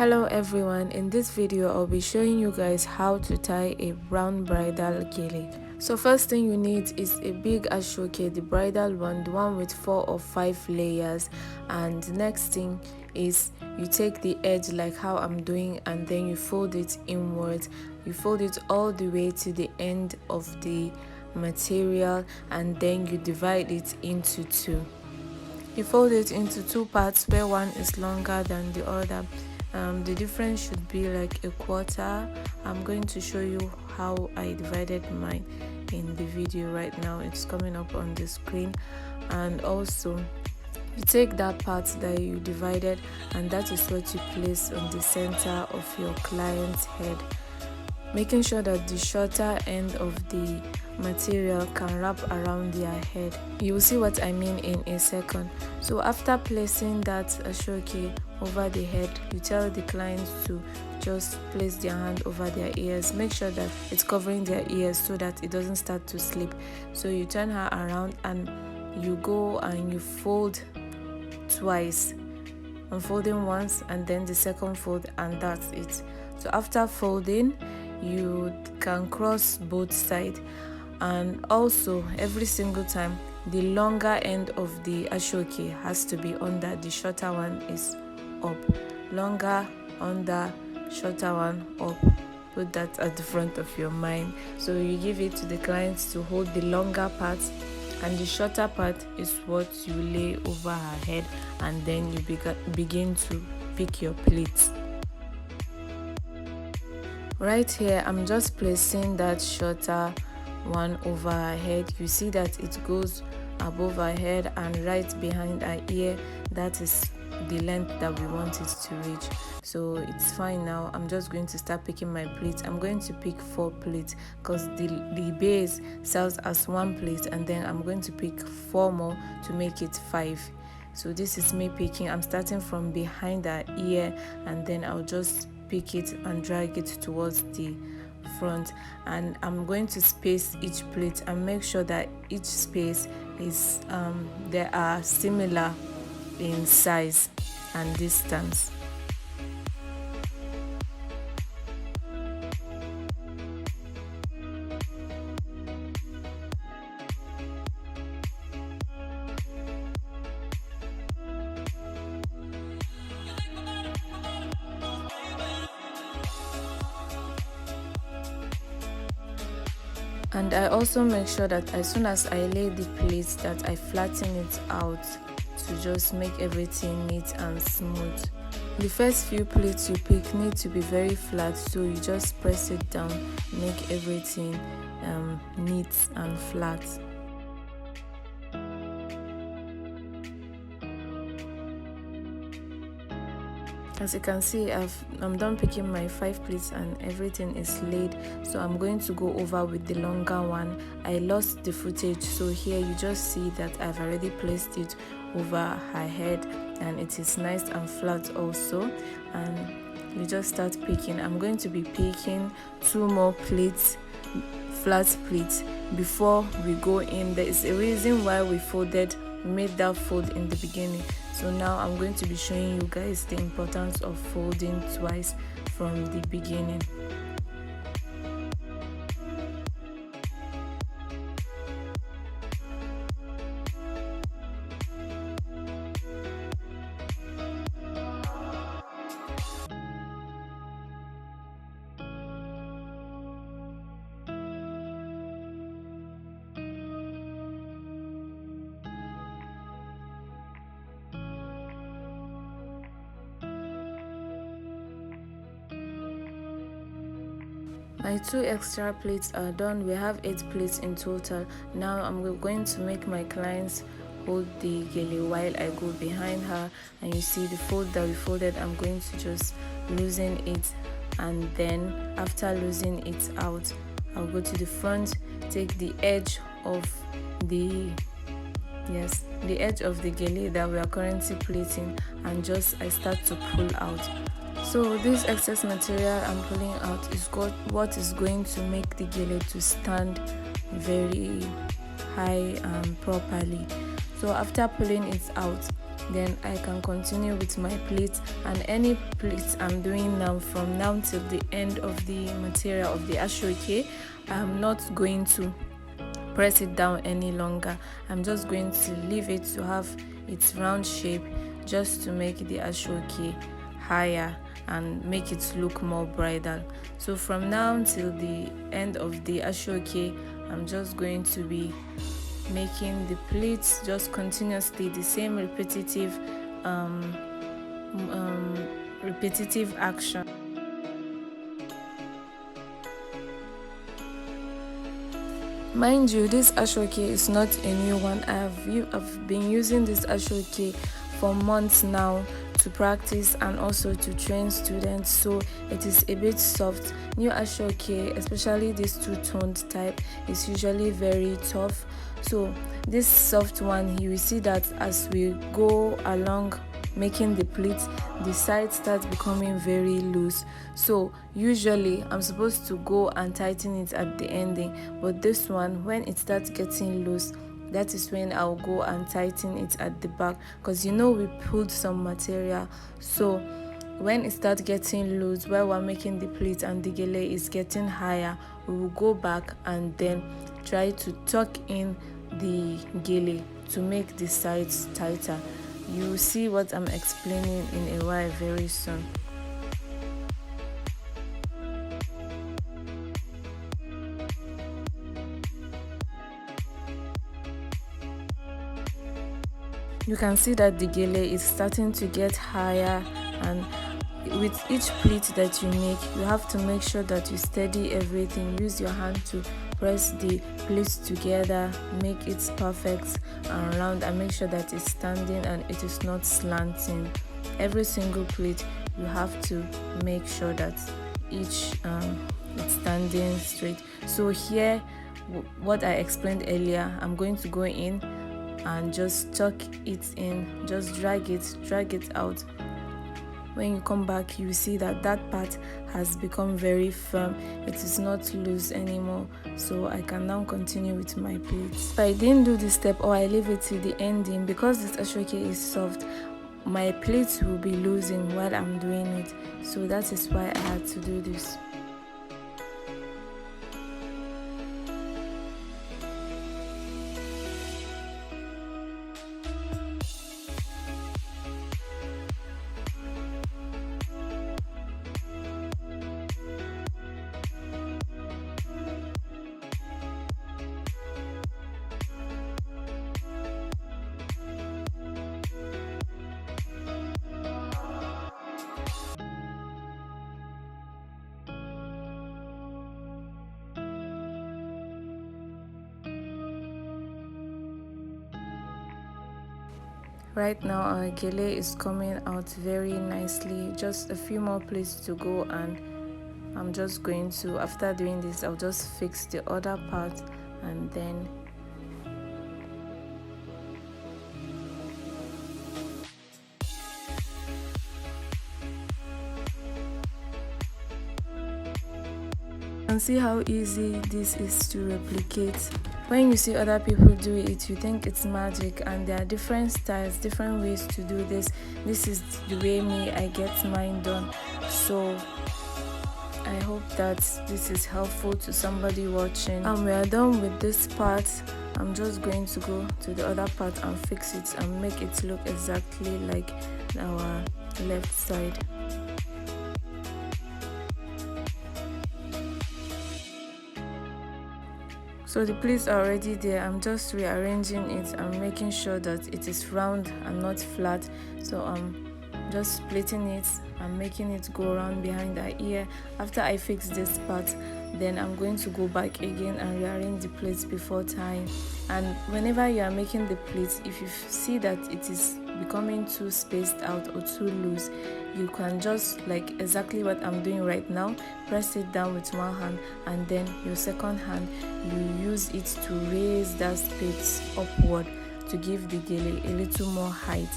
Hello everyone, in this video I'll be showing you guys how to tie a brown bridal gele. So first thing you need is a big ashoke, the bridal one, the one with 4 or 5 layers. And next thing is you take the edge like how I'm doing and then you fold it inwards. You fold it all the way to the end of the material and then you divide it into two. You fold it into two parts where one is longer than the other. The difference should be like a quarter. I'm going to show you how I divided mine in the video right now. It's coming up on the screen. And also you take that part that you divided and that is what you place on the center of your client's head, making sure that the shorter end of the material can wrap around their head. You will see what I mean in a second. So after placing that ashoke over the head, you tell the client to just place their hand over their ears. Make sure that it's covering their ears so that it doesn't start to slip. So you turn her around and you go and you fold twice. I'm folding once and then the second fold, and that's it. So after folding, you can cross both sides, and also every single time the longer end of the ashoke has to be under, the shorter one is up. Longer, under, shorter one, up. Put that at the front of your mind. So you give it to the clients to hold the longer part, and the shorter part is what you lay over her head, and then you begin to pick your pleats. Right here I'm just placing that shorter one over her head. You see that it goes above her head and right behind her ear. That is the length that we want it to reach. So it's fine now. I'm just going to start picking my pleats. I'm going to pick 4 pleats because the base sells as 1 plait, and then I'm going to pick 4 more to make it 5. So this is me picking. I'm starting from behind her ear and then I'll just pick it and drag it towards the front, and I'm going to space each plait and make sure that each space is they are similar in size and distance. And I also make sure that as soon as I lay the plates that I flatten it out to just make everything neat and smooth. The first few plates you pick need to be very flat, so you just press it down, make everything neat and flat. As you can see, I'm done picking my 5 plates and everything is laid, so I'm going to go over with the longer one. I lost the footage, so here you just see that I've already placed it over her head and it is nice and flat also, and you just start picking. I'm going to be picking 2 more plates, flat plates, before we go in. There is a reason why we made that fold in the beginning. So now I'm going to be showing you guys the importance of folding twice from the beginning. My 2 extra plates are done. We have 8 plates in total. Now I'm going to make my clients hold the gele while I go behind her, and you see the fold that we folded. I'm going to just loosen it, and then after loosening it out, I'll go to the front, take the edge of the edge of the gele that we are currently plaiting, and I start to pull out. So this excess material I'm pulling out is what is going to make the gele to stand very high and properly. So after pulling it out, then I can continue with my pleats. And any pleats I'm doing now, from now till the end of the material of the ashoke, I'm not going to press it down any longer. I'm just going to leave it to have its round shape, just to make the ashoke higher and make it look more bridal. So from now till the end of the ashoke, I'm just going to be making the pleats just continuously, the same repetitive action. Mind you, this ashoke is not a new one. I've been using this ashoke for months now to practice and also to train students, so it is a bit soft. New ashoke, especially this two-toned type, is usually very tough. So this soft one, you will see that as we go along making the pleats, the sides start becoming very loose. So usually I'm supposed to go and tighten it at the ending, but this one, when it starts getting loose, that is when I'll go and tighten it at the back, because we pulled some material. So when it starts getting loose while we're making the pleat and the gele is getting higher, we will go back and then try to tuck in the gele to make the sides tighter. You will see what I'm explaining in a while very soon. You can see that the gele is starting to get higher, and with each pleat that you make, you have to make sure that you steady everything. Use your hand to press the pleats together, make it perfect and round, and make sure that it's standing and it is not slanting. Every single pleat, you have to make sure that each it's standing straight. So here, what I explained earlier, I'm going to go in and just tuck it in, just drag it out. When you come back, you see that that part has become very firm. It is not loose anymore, so I can now continue with my pleats. If I didn't do this step, or I leave it till the ending, because this ashoke is soft, my pleats will be losing while I'm doing it. So that is why I had to do this. Right now our gele is coming out very nicely. Just a few more pleats to go, and I'm just going to, after doing this, I'll just fix the other part and then and see how easy this is to replicate. When you see other people do it, you think it's magic, and there are different styles, different ways to do this. This is the way I get mine done. So I hope that this is helpful to somebody watching. And we are done with this part. I'm just going to go to the other part and fix it and make it look exactly like our left side. So the pleats are already there. I'm just rearranging it and making sure that it is round and not flat. So I'm just splitting it and making it go around behind the ear. After I fix this part, then I'm going to go back again and rearrange the pleats before tying. And whenever you are making the pleats, if you see that it is becoming too spaced out or too loose, you can just, like exactly what I'm doing right now, press it down with one hand, and then your second hand, you use it to raise that space upward to give the gele a little more height.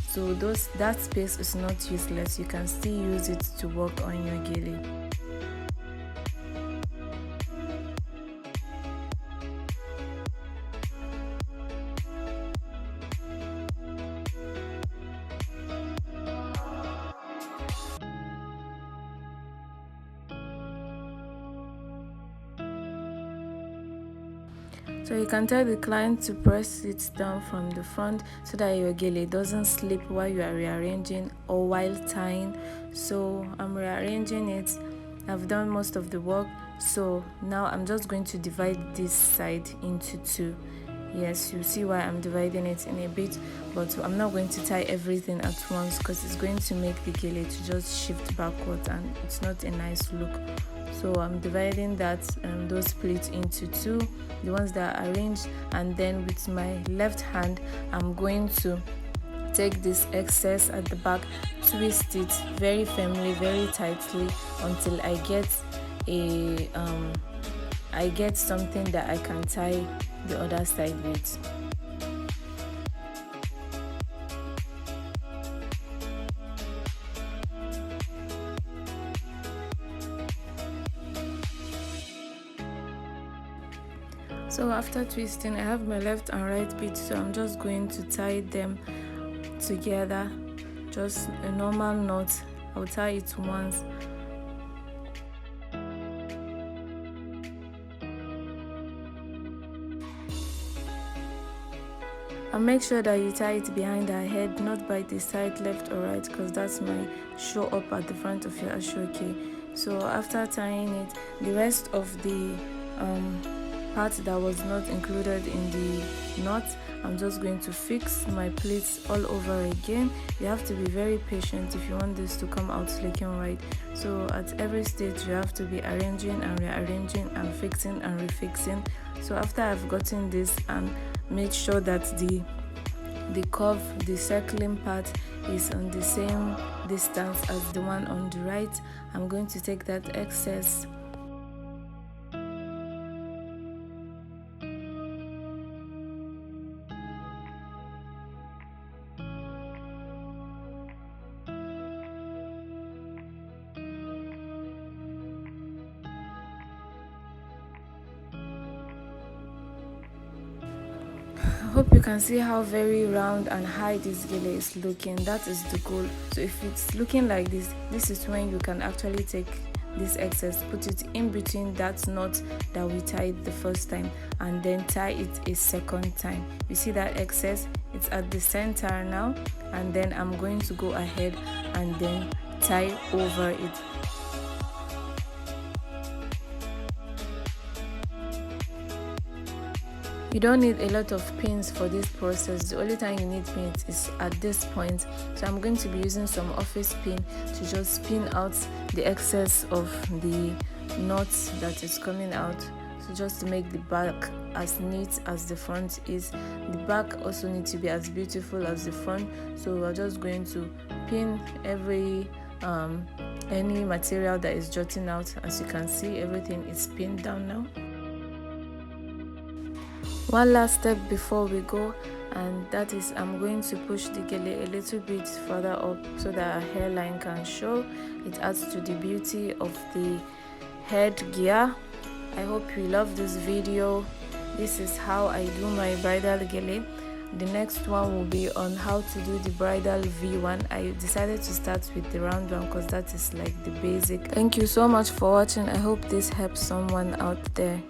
So that space is not useless. You can still use it to work on your gele. So you can tell the client to press it down from the front so that your gele doesn't slip while you are rearranging or while tying. So I'm rearranging it. I've done most of the work, so now I'm just going to divide this side into two. Yes, you see why I'm dividing it in a bit, but I'm not going to tie everything at once because it's going to make the gele to just shift backwards and it's not a nice look. So I'm dividing those pleats into two, the ones that are arranged, and then with my left hand I'm going to take this excess at the back, twist it very firmly, very tightly until I get something that I can tie the other side with. So after twisting, I have my left and right bead, so I'm just going to tie them together, just a normal knot. I'll tie it once. And make sure that you tie it behind her head, not by the side left or right, because that might show up at the front of your ashoke. So after tying it, the rest of the part that was not included in the knot, I'm just going to fix my pleats all over again. You have to be very patient if you want this to come out looking right. So at every stage you have to be arranging and rearranging and fixing and refixing. So after I've gotten this and made sure that the curve, the circling part is on the same distance as the one on the right, I'm going to take that excess I hope you can see how very round and high this gele is looking. That is the goal. So if it's looking like this is when you can actually take this excess, put it in between that knot that we tied the first time, and then tie it a second time. You see that excess? It's at the center now, and then I'm going to go ahead and then tie over it. You don't need a lot of pins for this process. The only time you need pins is at this point. So I'm going to be using some office pin to just pin out the excess of the knots that is coming out. So just to make the back as neat as the front is. The back also needs to be as beautiful as the front. So we're just going to pin any material that is jutting out. As you can see, everything is pinned down now. One last step before we go, and that is I'm going to push the gele a little bit further up so that our hairline can show. It adds to the beauty of the headgear. I hope you love this video. This is how I do my bridal gele. The next one will be on how to do the bridal V1. I decided to start with the round one because that is like the basic. Thank you so much for watching. I hope this helps someone out there.